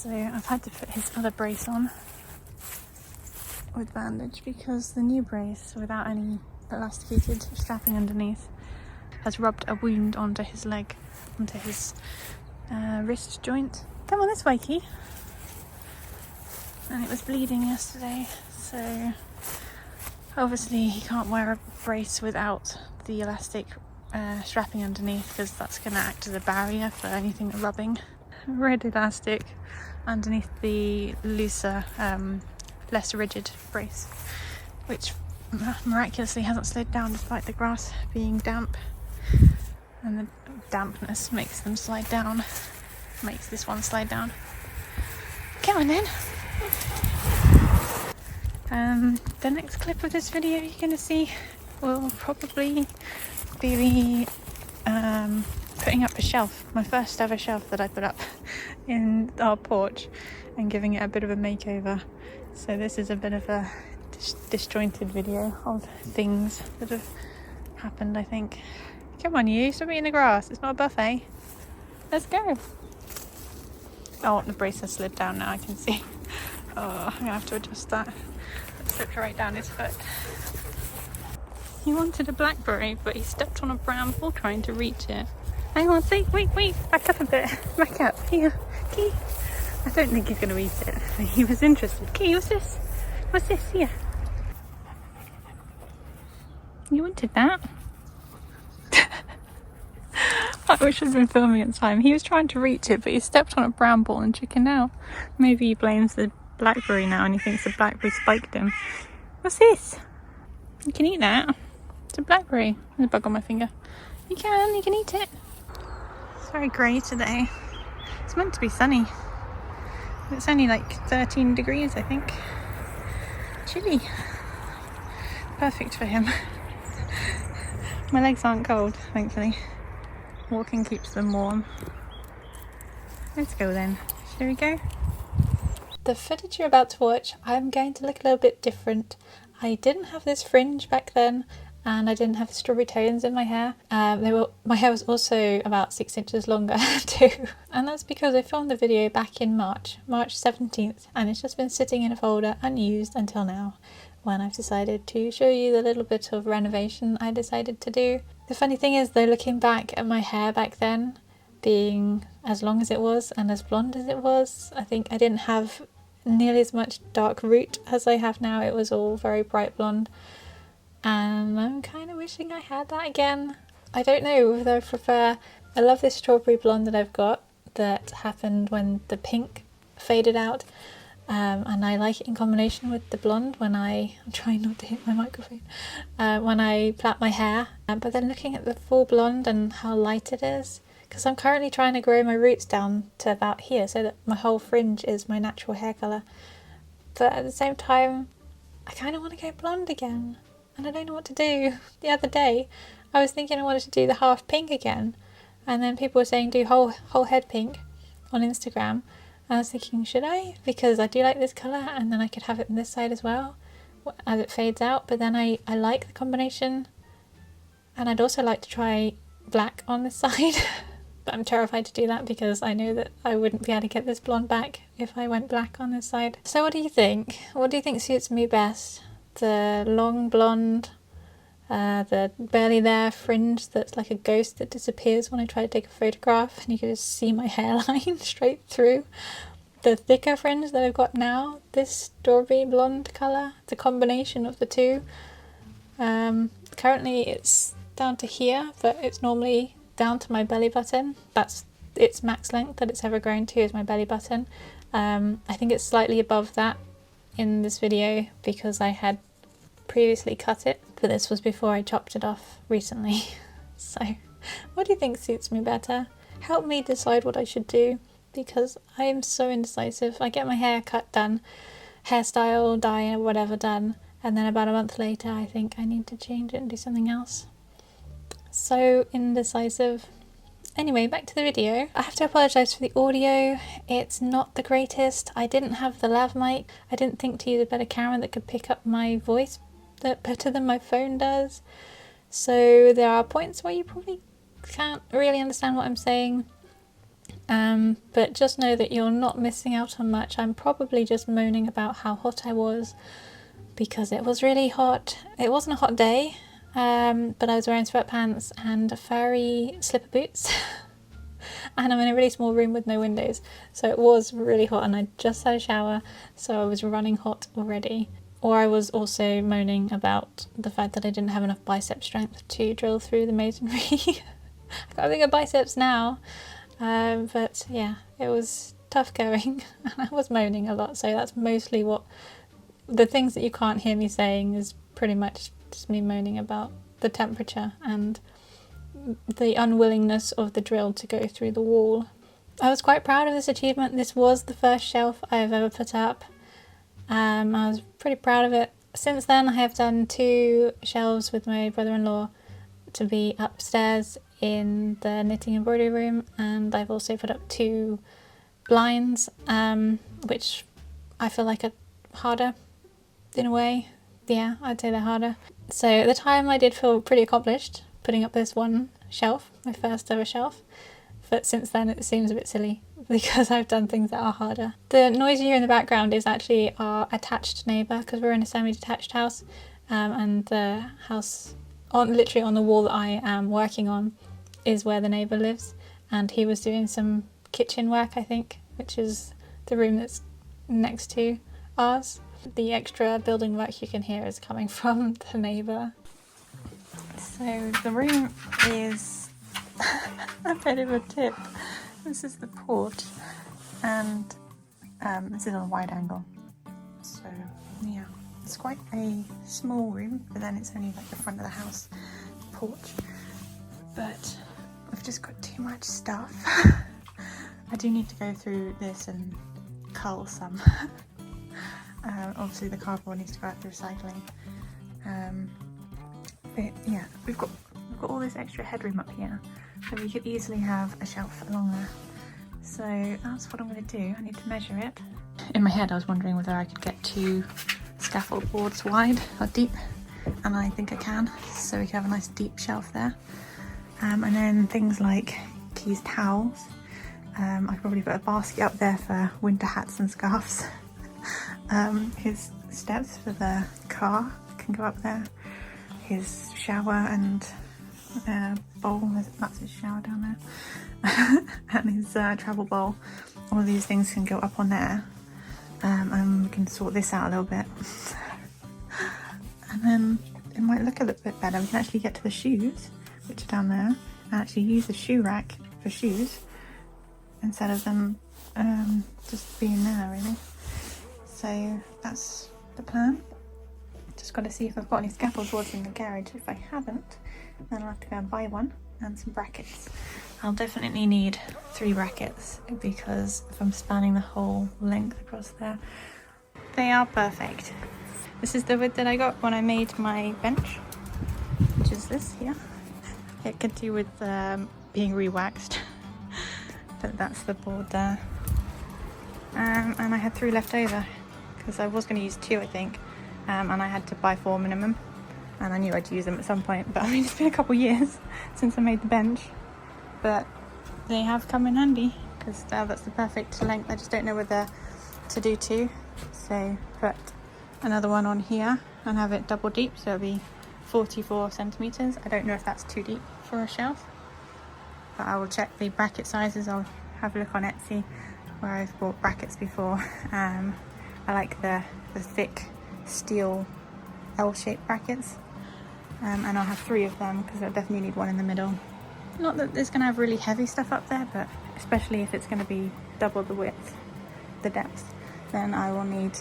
So I've had to put his other brace on with bandage because the new brace, without any elasticated strapping underneath, has rubbed a wound onto his leg, onto his wrist joint. Come on this way, Key. And it was bleeding yesterday, so obviously he can't wear a brace without the elastic strapping underneath, because that's going to act as a barrier for anything rubbing. Red elastic underneath the looser, less rigid brace, which miraculously hasn't slid down despite the grass being damp, and the dampness makes them slide down, makes this one slide down. Come on then. The next clip of this video you're going to see will probably be me putting up a shelf, my first ever shelf that I put up in our porch, and giving it a bit of a makeover. So this is a bit of a disjointed video of things that have happened, I think. Come on you, stop eating the grass, it's not a buffet. Let's go. Oh, the brace has slid down now, I can see. Oh, I'm gonna have to adjust that. It slipped right down his foot. He wanted a blackberry, but he stepped on a bramble trying to reach it. Hang on, see, wait, back up a bit. Back up, here, Key. I don't think he's gonna eat it. He was interested. Key, what's this? What's this, here? You wanted that? I wish I'd been filming at the time. He was trying to reach it, but he stepped on a bramble and chickened out. Maybe he blames the blackberry now and he thinks the blackberry spiked him. What's this? You can eat that. It's a blackberry. There's a bug on my finger. You can eat it. It's very grey today. It's meant to be sunny. It's only like 13 degrees, I think. Chilly. Perfect for him. My legs aren't cold, thankfully. Walking keeps them warm. Let's go then. Shall we go? The footage you're about to watch, I'm going to look a little bit different. I didn't have this fringe back then, and I didn't have the strawberry tones in my hair. My hair was also about 6 inches longer too. And that's because I filmed the video back in March 17th, and it's just been sitting in a folder unused until now, when I've decided to show you the little bit of renovation I decided to do. The funny thing is though, looking back at my hair back then, being as long as it was and as blonde as it was, I think I didn't have nearly as much dark root as I have now. It was all very bright blonde, and I'm kind of wishing I had that again. I don't know whether I prefer... I love this strawberry blonde that I've got that happened when the pink faded out. And I like it in combination with the blonde when I'm trying not to hit my microphone, when I plait my hair. But then looking at the full blonde and how light it is, because I'm currently trying to grow my roots down to about here so that my whole fringe is my natural hair colour. But at the same time, I kind of want to go blonde again, and I don't know what to do. The other day, I was thinking I wanted to do the half pink again, and then people were saying do whole head pink on Instagram. I was thinking, should I? Because I do like this colour, and then I could have it on this side as well as it fades out. But then I like the combination, and I'd also like to try black on this side. But I'm terrified to do that because I know that I wouldn't be able to get this blonde back if I went black on this side. So what do you think? What do you think suits me best? The long blonde, the barely there fringe that's like a ghost that disappears when I try to take a photograph and you can just see my hairline straight through. The thicker fringe that I've got now, this strawberry blonde colour, the combination of the two. Currently it's down to here, but it's normally down to my belly button. That's its max length that it's ever grown to, is my belly button. I think it's slightly above that in this video because I had previously cut it, but this was before I chopped it off recently. So what do you think suits me better? Help me decide what I should do, because I am so indecisive. I get my hair cut done, hairstyle, dye, whatever done, and then about a month later I think I need to change it and do something else. So indecisive. Anyway, back to the video. I have to apologise for the audio. It's not the greatest. I didn't have the lav mic. I didn't think to use a better camera that could pick up my voice better than my phone does. So there are points where you probably can't really understand what I'm saying. But just know that you're not missing out on much. I'm probably just moaning about how hot I was because it was really hot. It wasn't a hot day, but I was wearing sweatpants and furry slipper boots. And I'm in a really small room with no windows, so it was really hot, and I just had a shower, so I was running hot already. Or I was also moaning about the fact that I didn't have enough bicep strength to drill through the masonry. I've got bigger biceps now, but yeah, it was tough going, and I was moaning a lot, so that's mostly what the things that you can't hear me saying is pretty much just me moaning about the temperature and the unwillingness of the drill to go through the wall. I was quite proud of this achievement. This was the first shelf I've ever put up. I was pretty proud of it. Since then I have done 2 shelves with my brother-in-law to be upstairs in the knitting embroidery room, and I've also put up 2 blinds, which I feel like are harder in a way. Yeah, I'd say they're harder. So at the time I did feel pretty accomplished putting up this one shelf, my first ever shelf, but since then it seems a bit silly because I've done things that are harder. The noise you hear in the background is actually our attached neighbour, because we're in a semi-detached house, and the house literally on the wall that I am working on is where the neighbour lives, and he was doing some kitchen work, I think, which is the room that's next to ours. The extra building work you can hear is coming from the neighbour. So the room is a bit of a tip. This is the porch, and this is on a wide angle. So yeah, it's quite a small room, but then it's only like the front of the house porch. But we've just got too much stuff. I do need to go through this and cull some. Obviously the cardboard needs to go out to recycling. But yeah, we've got all this extra headroom up here, so we could easily have a shelf along there. So that's what I'm going to do. I need to measure it. In my head I was wondering whether I could get 2 scaffold boards wide or deep, and I think I can, so we can have a nice deep shelf there. And then things like Key's towels. I'd probably put a basket up there for winter hats and scarves. His steps for the car can go up there. His shower and bowl, that's his shower down there, and his travel bowl. All of these things can go up on there, and we can sort this out a little bit. And then it might look a little bit better. We can actually get to the shoes, which are down there, and actually use the shoe rack for shoes instead of them just being there, really. So that's the plan. Just got to see if I've got any scaffold boards in the garage. If I haven't, then I'll have to go and buy one, and some brackets. I'll definitely need 3 brackets, because if I'm spanning the whole length across there, they are perfect. This is the wood that I got when I made my bench, which is this here. It could do with being re-waxed, but that's the board there. And I had 3 left over, because I was going to use 2, I think. And I had to buy 4 minimum, and I knew I'd use them at some point, but I mean, it's been a couple years since I made the bench, but they have come in handy, because now that's the perfect length. I just don't know whether to do 2, so put another one on here and have it double deep, so it'll be 44 centimeters. I don't know if that's too deep for a shelf, but I will check the bracket sizes. I'll have a look on Etsy where I've bought brackets before. I like the thick steel L-shaped brackets, and I'll have 3 of them, because I'll definitely need one in the middle. Not that it's going to have really heavy stuff up there, but especially if it's going to be double the width, the depth, then I will need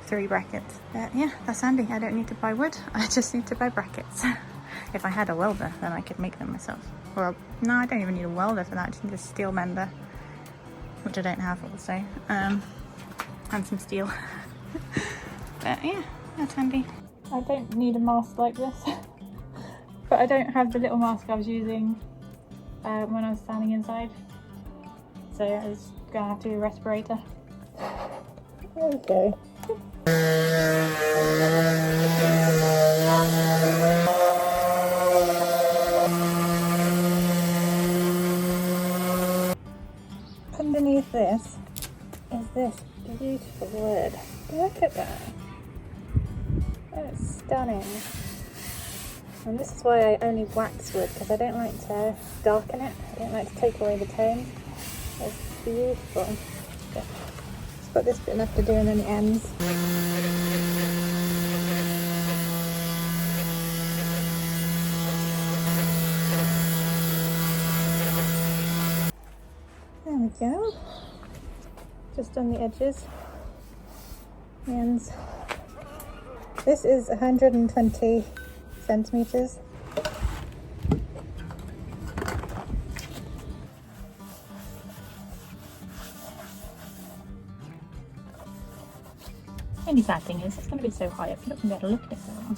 3 brackets. But yeah, that's handy. I don't need to buy wood, I just need to buy brackets. If I had a welder, then I could make them myself. Or no, I don't even need a welder for that, I just need a steel mender, which I don't have also, and some steel. But yeah, that's handy. I don't need a mask like this, but I don't have the little mask I was using when I was standing inside, so I was gonna have to do a respirator. Okay. is this beautiful wood. Look at that. That is stunning. And this is why I only wax wood, because I don't like to darken it. I don't like to take away the tone. It's beautiful. Just got this bit left to do and then it ends. There we go. Just on the edges. The ends. This is 120 centimeters. The only bad thing is it's going to be so high up, you're not going to be able to look at it very long.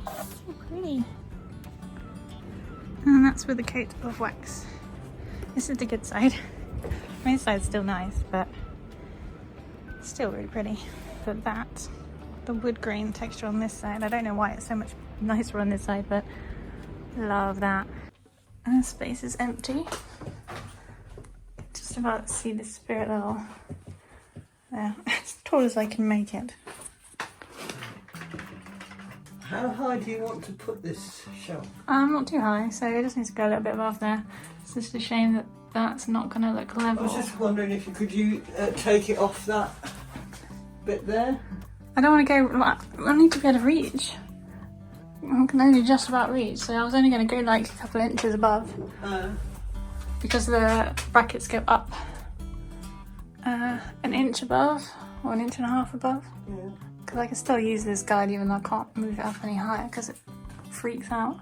Oh, so pretty. And that's with a coat of wax. This is the good side. My side's still nice, but still really pretty. But that, the wood grain texture on this side, I don't know why it's so much nicer on this side, but love that. And the space is empty. Just about to see the spirit level there, as tall as I can make it. How high do you want to put this shelf? Not too high, so it just needs to go a little bit above there. It's just a shame that that's not going to look level. I was just wondering if you could take it off that bit there. I don't want to go, I need to be able to reach. I can only just about reach, so I was only going to go like a couple of inches above. Because the brackets go up an inch above, or an inch and a half above. Yeah. Because I can still use this guide even though I can't move it up any higher because it freaks out.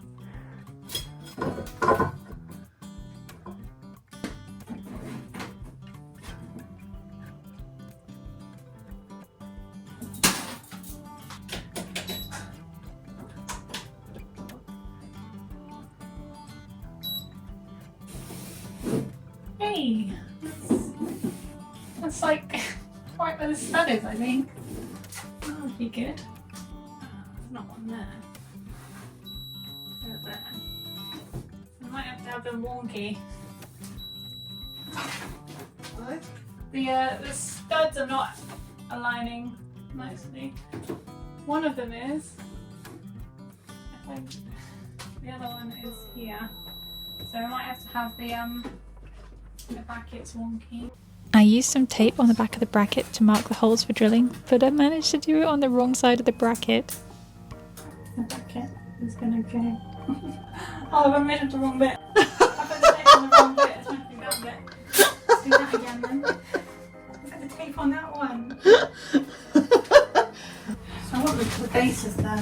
Hey! That's like right where the stud is, I think. That would be good. There's not one there. Is there? I might have to have them wonky. Right. The studs are not aligning nicely. One of them is. The other one is here. So I might have to have the brackets wonky. I used some tape on the back of the bracket to mark the holes for drilling, but I managed to do it on the wrong side of the bracket. The bracket is going to go... Oh, I measured the wrong bit. I put the tape on the wrong bit. It's meant to be that bit. Let's do that again then. Put the tape on that one. So I want the base of the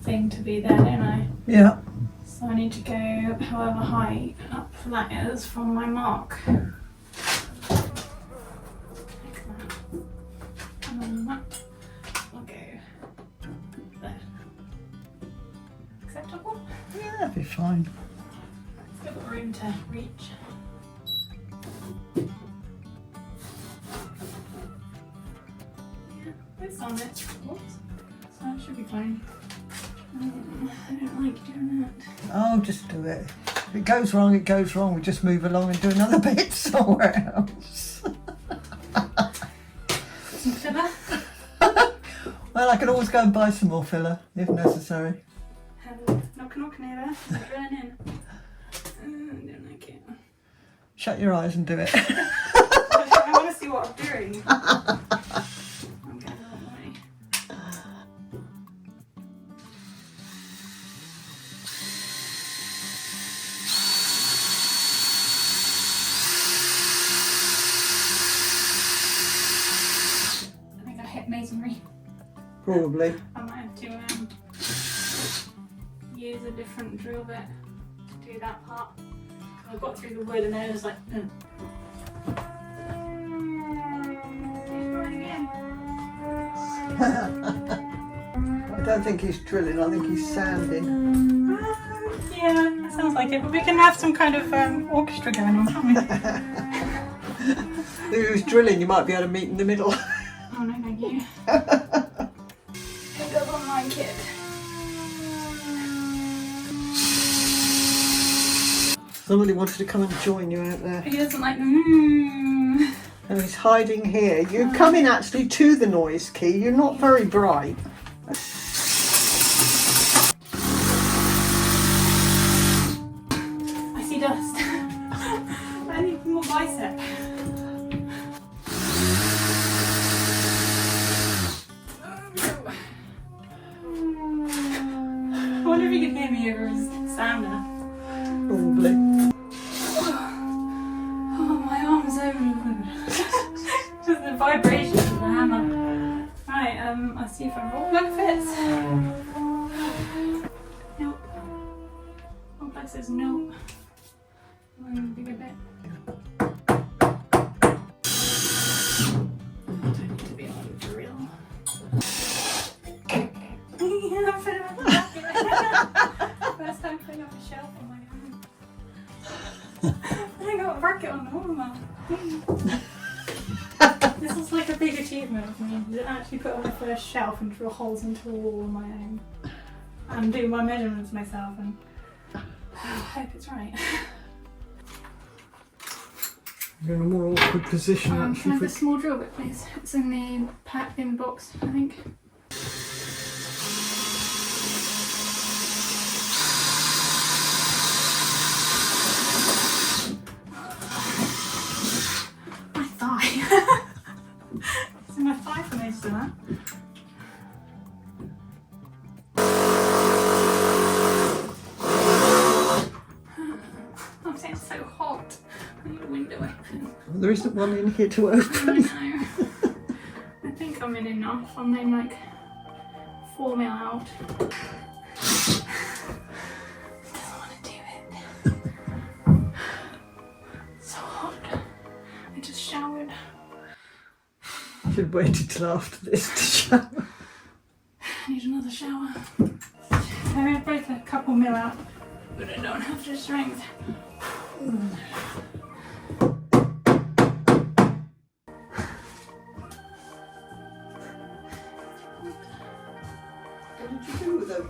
thing to be there, don't I? Yeah. So I need to go however high up that is from my mark. And then that will go there. Acceptable? Yeah, that'd be fine. It's got room to reach. Yeah, it's on it. Oops. So that should be fine. I don't like doing that. Oh, just do it. If it goes wrong, it goes wrong. We just move along and do another bit somewhere else. Some filler? Well, I can always go and buy some more filler if necessary. Knock neighbour. I'm drilling in. I don't like it. Shut your eyes and do it. I want to see what I'm doing. I'm going the wrong way. I think I hit masonry. Probably. I might have to use a different drill bit to do that part. I got through the wood and then it was like, I don't think he's drilling, I think he's sanding. Yeah, that sounds like it. But we can have some kind of orchestra going on, can't we? If he was drilling, you might be able to meet in the middle. Oh no, thank you. It doesn't like it. Somebody wanted to come and join you out there. He doesn't like And he's hiding here. You come in actually to the noise key. You're not very bright. I see dust. I need more bicep. I wonder if you can hear me over his sounder. Probably. Oh, my arm's open. Just the vibration of the hammer. Right, I'll see if I roll plug fits. Nope. Roll plug says nope. I'm gonna dig a bit. I don't need to be on for real. Yeah, I'm putting up a bracket. First time putting up a shelf on my own. I got a bracket on the wall. This is like a big achievement for me, to actually put on my first shelf and drill holes into a wall on my own. And do my measurements myself, and I hope it's right. You're in a more awkward position Can I actually. have a small drill bit, please? It's in the pack in box, I think. My thigh. It's in my thigh for most of that. Oh, it's so hot. I need a window open. There isn't one in here to I open. know. I think I'm in enough. I'm in like 4 mil out. Doesn't want to do it. It's so hot. I just showered. I should have waited till after this to shower. I need another shower. They're both a couple mil out, but I don't have the strength. What did you do with them?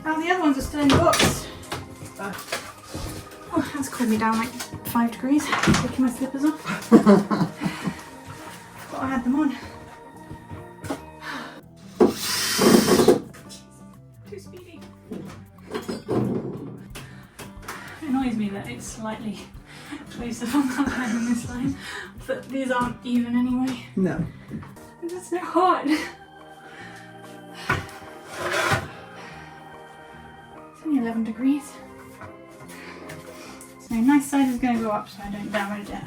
Oh, the other ones are still in the box. Oh, that's cooled me down like 5 degrees. Taking my slippers off. Thought I had them on. Too speedy. It annoys me that it's slightly closer on that line than this line, but these aren't even anyway. No. It's so hot. It's only 11 degrees. So nice size is going to go up so I don't damage it.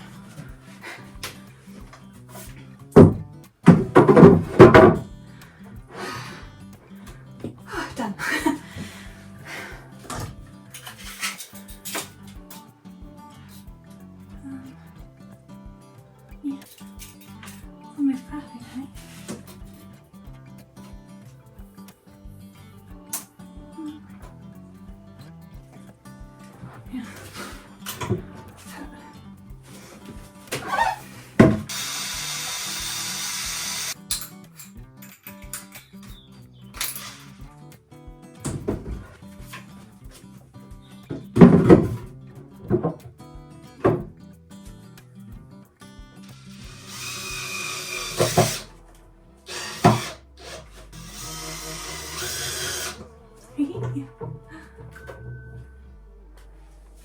Done. Yeah. Almost perfect, eh? Yeah.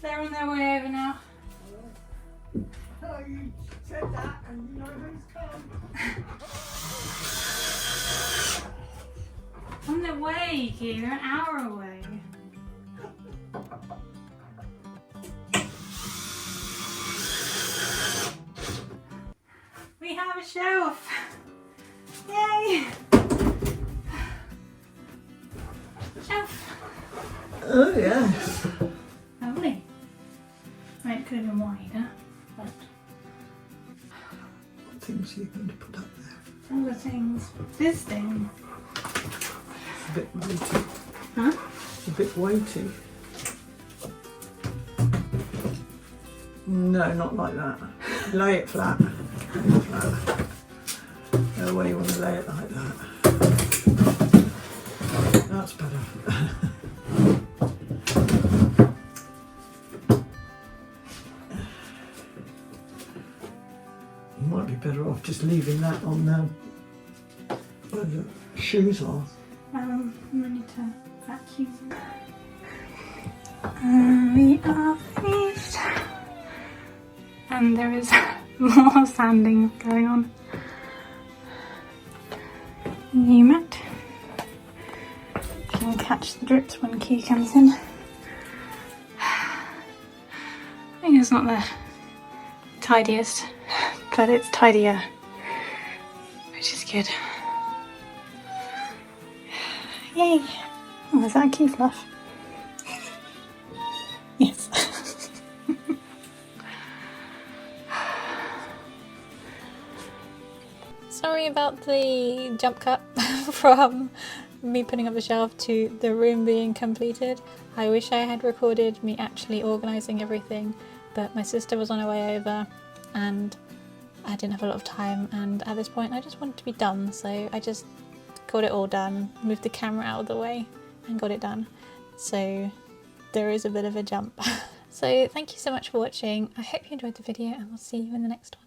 They're on their way over now. Oh, you said that and you know who's come. On their way, Key. They're an hour away. We have a shelf. Yay! Shelf. Oh, yes. Lovely. Right, it could have been wider, but What things are you going to put up there? all the things. This thing. It's a bit weighty. Huh? It's a bit weighty. No, not like that. Lay it flat. Lay it flat. No way you want to lay it like that. That's better. might be better off just leaving that on where the shoes are. I'm ready to vacuum. We are finished. And there is more sanding going on. New mat. Can catch the drips when Key comes in. I think it's not the tidiest, but it's tidier, which is good. Yay! Oh, is that a Key fluff? Yes. Sorry about the jump cut from me putting up the shelf to the room being completed. I wish I had recorded me actually organising everything, but my sister was on her way over and I didn't have a lot of time, and at this point I just wanted to be done, so I just got it all done, moved the camera out of the way and got it done. So there is a bit of a jump. So thank you so much for watching. I hope you enjoyed the video and we'll see you in the next one.